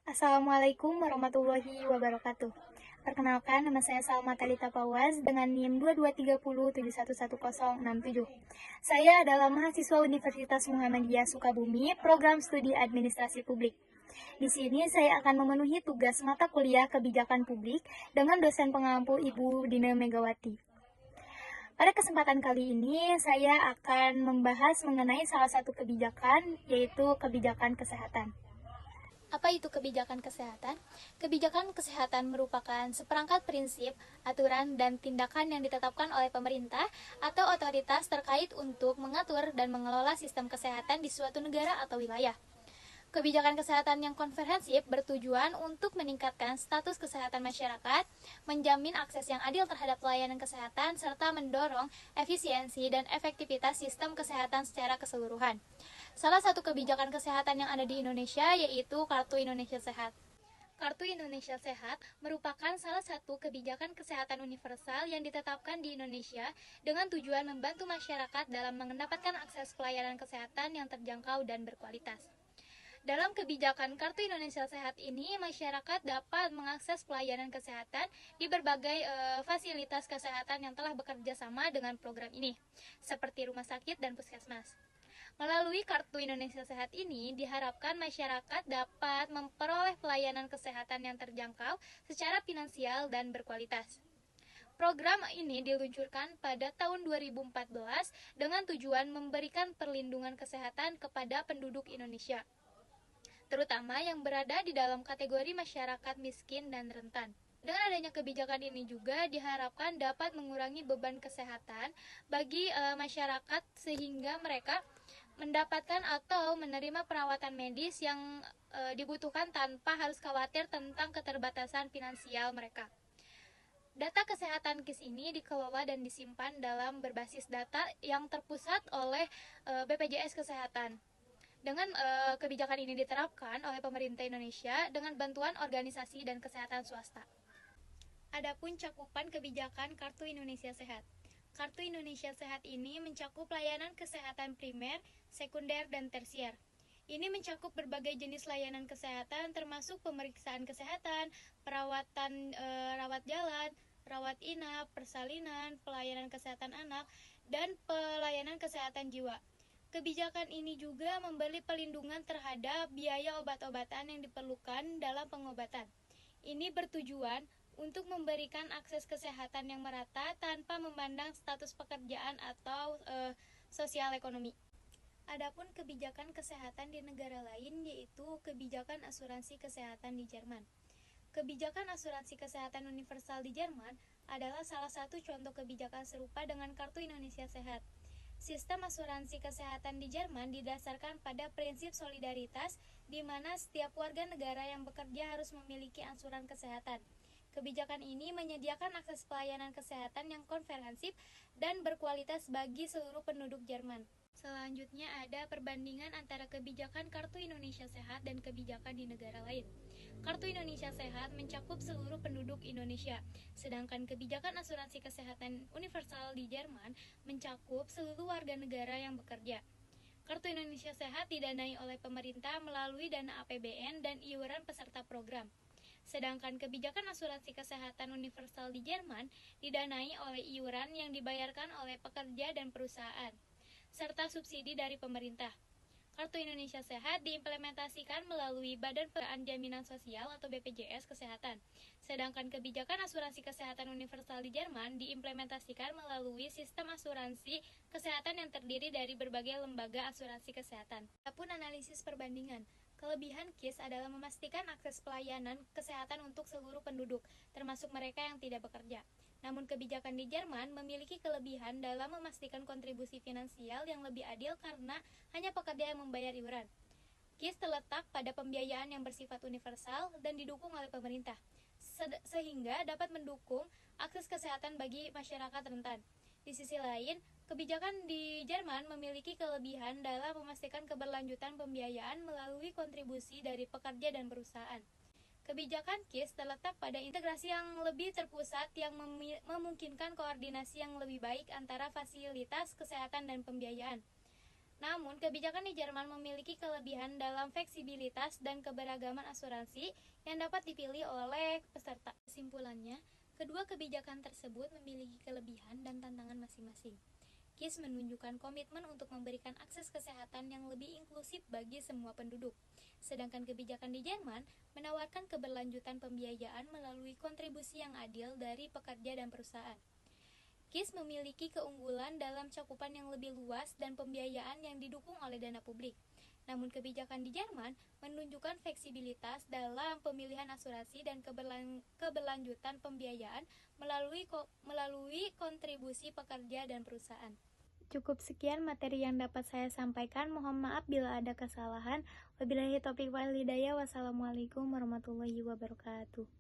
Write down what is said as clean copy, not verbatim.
Assalamualaikum warahmatullahi wabarakatuh. Perkenalkan, nama saya Salma Talita Fawaz dengan NIM 2230711067. Saya adalah mahasiswa Universitas Muhammadiyah Sukabumi, program studi Administrasi Publik. Di sini saya akan memenuhi tugas mata kuliah Kebijakan Publik dengan dosen pengampu Ibu Dina Megawati. Pada kesempatan kali ini, saya akan membahas mengenai salah satu kebijakan, yaitu kebijakan kesehatan. Apa itu kebijakan kesehatan? Kebijakan kesehatan merupakan seperangkat prinsip, aturan, dan tindakan yang ditetapkan oleh pemerintah atau otoritas terkait untuk mengatur dan mengelola sistem kesehatan di suatu negara atau wilayah. Kebijakan kesehatan yang komprehensif bertujuan untuk meningkatkan status kesehatan masyarakat, menjamin akses yang adil terhadap pelayanan kesehatan, serta mendorong efisiensi dan efektivitas sistem kesehatan secara keseluruhan. Salah satu kebijakan kesehatan yang ada di Indonesia yaitu Kartu Indonesia Sehat. Kartu Indonesia Sehat merupakan salah satu kebijakan kesehatan universal yang ditetapkan di Indonesia dengan tujuan membantu masyarakat dalam mendapatkan akses pelayanan kesehatan yang terjangkau dan berkualitas. Dalam kebijakan Kartu Indonesia Sehat ini, masyarakat dapat mengakses pelayanan kesehatan di berbagai fasilitas kesehatan yang telah bekerja sama dengan program ini, seperti rumah sakit dan puskesmas. Melalui Kartu Indonesia Sehat ini, diharapkan masyarakat dapat memperoleh pelayanan kesehatan yang terjangkau secara finansial dan berkualitas. Program ini diluncurkan pada tahun 2014 dengan tujuan memberikan perlindungan kesehatan kepada penduduk Indonesia, terutama yang berada di dalam kategori masyarakat miskin dan rentan. Dengan adanya kebijakan ini juga diharapkan dapat mengurangi beban kesehatan bagi masyarakat sehingga mereka mendapatkan atau menerima perawatan medis yang dibutuhkan tanpa harus khawatir tentang keterbatasan finansial mereka. Data kesehatan KIS ini dikelola dan disimpan dalam berbasis data yang terpusat oleh BPJS Kesehatan. Dengan kebijakan ini diterapkan oleh pemerintah Indonesia dengan bantuan organisasi dan kesehatan swasta. Adapun cakupan kebijakan Kartu Indonesia Sehat. Kartu Indonesia Sehat ini mencakup layanan kesehatan primer, sekunder, dan tersier. Ini mencakup berbagai jenis layanan kesehatan termasuk pemeriksaan kesehatan, perawatan rawat jalan, rawat inap, persalinan, pelayanan kesehatan anak, dan pelayanan kesehatan jiwa. Kebijakan ini juga memberi perlindungan terhadap biaya obat-obatan yang diperlukan dalam pengobatan. Ini bertujuan untuk memberikan akses kesehatan yang merata tanpa memandang status pekerjaan atau sosial ekonomi. Adapun kebijakan kesehatan di negara lain yaitu kebijakan asuransi kesehatan di Jerman. Kebijakan asuransi kesehatan universal di Jerman adalah salah satu contoh kebijakan serupa dengan Kartu Indonesia Sehat. Sistem asuransi kesehatan di Jerman didasarkan pada prinsip solidaritas, di mana setiap warga negara yang bekerja harus memiliki asuransi kesehatan. Kebijakan ini menyediakan akses pelayanan kesehatan yang komprehensif dan berkualitas bagi seluruh penduduk Jerman. Selanjutnya ada perbandingan antara kebijakan Kartu Indonesia Sehat dan kebijakan di negara lain. Kartu Indonesia Sehat mencakup seluruh penduduk Indonesia, sedangkan kebijakan asuransi kesehatan universal di Jerman mencakup seluruh warga negara yang bekerja. Kartu Indonesia Sehat didanai oleh pemerintah melalui dana APBN dan iuran peserta program. Sedangkan kebijakan asuransi kesehatan universal di Jerman didanai oleh iuran yang dibayarkan oleh pekerja dan perusahaan, serta subsidi dari pemerintah. Kartu Indonesia Sehat diimplementasikan melalui Badan Pengelolaan Jaminan Sosial atau BPJS Kesehatan. Sedangkan kebijakan asuransi kesehatan universal di Jerman diimplementasikan melalui sistem asuransi kesehatan yang terdiri dari berbagai lembaga asuransi kesehatan. Adapun analisis perbandingan. Kelebihan KIS adalah memastikan akses pelayanan kesehatan untuk seluruh penduduk, termasuk mereka yang tidak bekerja. Namun kebijakan di Jerman memiliki kelebihan dalam memastikan kontribusi finansial yang lebih adil karena hanya pekerja yang membayar iuran. KIS terletak pada pembiayaan yang bersifat universal dan didukung oleh pemerintah, sehingga dapat mendukung akses kesehatan bagi masyarakat rentan. Di sisi lain, kebijakan di Jerman memiliki kelebihan dalam memastikan keberlanjutan pembiayaan melalui kontribusi dari pekerja dan perusahaan. Kebijakan KIS terletak pada integrasi yang lebih terpusat yang memungkinkan koordinasi yang lebih baik antara fasilitas kesehatan dan pembiayaan. Namun, kebijakan di Jerman memiliki kelebihan dalam fleksibilitas dan keberagaman asuransi yang dapat dipilih oleh peserta. Kesimpulannya, kedua kebijakan tersebut memiliki kelebihan dan tantangan masing-masing. KIS menunjukkan komitmen untuk memberikan akses kesehatan yang lebih inklusif bagi semua penduduk. Sedangkan kebijakan di Jerman menawarkan keberlanjutan pembiayaan melalui kontribusi yang adil dari pekerja dan perusahaan. KIS memiliki keunggulan dalam cakupan yang lebih luas dan pembiayaan yang didukung oleh dana publik. Namun kebijakan di Jerman menunjukkan fleksibilitas dalam pemilihan asuransi dan keberlanjutan pembiayaan melalui kontribusi pekerja dan perusahaan. Cukup sekian materi yang dapat saya sampaikan. Mohon maaf bila ada kesalahan. Wabillahi taufiq wal hidayah. Wassalamualaikum warahmatullahi wabarakatuh.